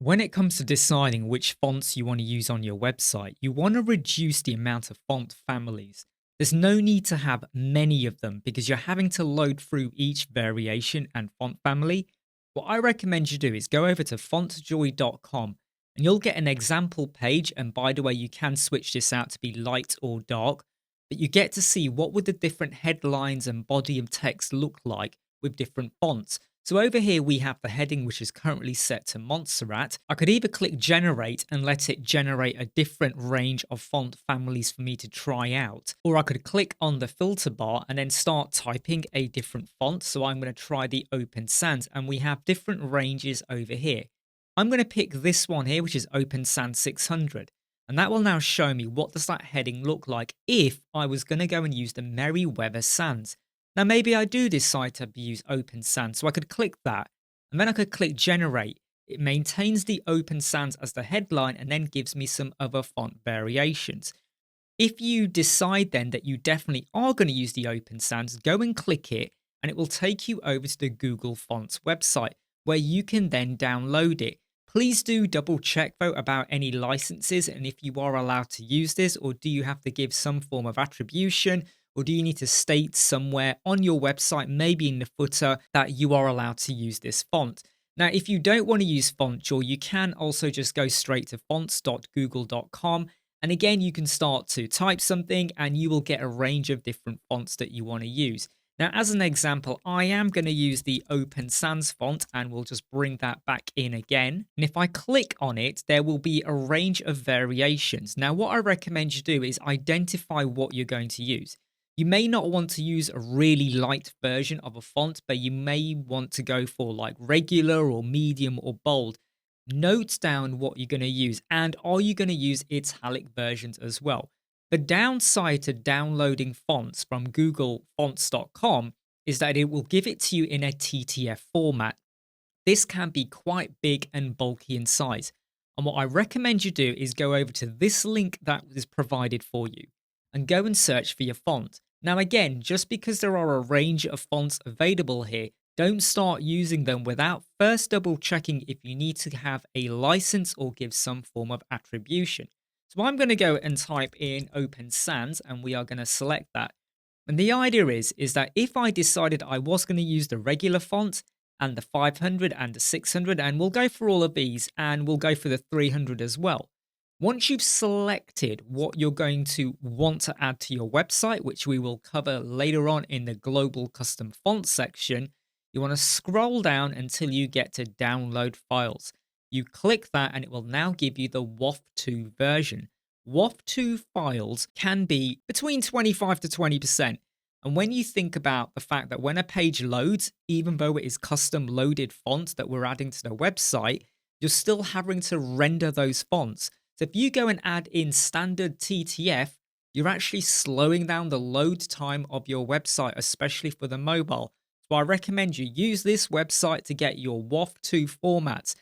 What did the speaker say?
When it comes to deciding which fonts you want to use on your website, you want to reduce the amount of font families. There's no need to have many of them because you're having to load through each variation and font family. What I recommend you do is go over to fontjoy.com and you'll get an example page. And by the way, you can switch this out to be light or dark, but you get to see what would the different headlines and body of text look like with different fonts. So over here we have the heading which is currently set to Montserrat. I could either click generate and let it generate a different range of font families for me to try out, or I could click on the filter bar and then start typing a different font. So I'm going to try the Open Sans and we have different ranges over here. I'm going to pick this one here, which is Open Sans 600. And that will now show me what does that heading look like if I was going to go and use the Merriweather Sans. Now, maybe I do decide to use Open Sans, so I could click that, and then I could click Generate. It maintains the Open Sans as the headline and then gives me some other font variations. If you decide then that you definitely are going to use the Open Sans, go and click it, and it will take you over to the Google Fonts website, where you can then download it. Please do double check though about any licenses and if you are allowed to use this, or do you have to give some form of attribution, or do you need to state somewhere on your website, maybe in the footer, that you are allowed to use this font. Now, if you don't want to use FontJoy, you can also just go straight to fonts.google.com. And again, you can start to type something and you will get a range of different fonts that you want to use. Now, as an example, I am going to use the Open Sans font and we'll just bring that back in again. And if I click on it, there will be a range of variations. Now, what I recommend you do is identify what you're going to use. You may not want to use a really light version of a font, but you may want to go for like regular or medium or bold. Note down what you're going to use, and are you going to use italic versions as well? The downside to downloading fonts from googlefonts.com is that it will give it to you in a TTF format. This can be quite big and bulky in size. And what I recommend you do is go over to this link that is provided for you and go and search for your font. Now again, just because there are a range of fonts available here, don't start using them without first double checking if you need to have a license or give some form of attribution. So I'm going to go and type in Open Sans and we are going to select that. And the idea is that if I decided I was going to use the regular font and the 500 and the 600, and we'll go for all of these and we'll go for the 300 as well. Once you've selected what you're going to want to add to your website, which we will cover later on in the global custom font section, you want to scroll down until you get to download files. You click that and it will now give you the Woff2 version. Woff2 files can be between 25 to 20%. And when you think about the fact that when a page loads, even though it is custom loaded fonts that we're adding to the website, you're still having to render those fonts. So if you go and add in standard TTF, you're actually slowing down the load time of your website, especially for the mobile. So I recommend you use this website to get your Woff2 formats.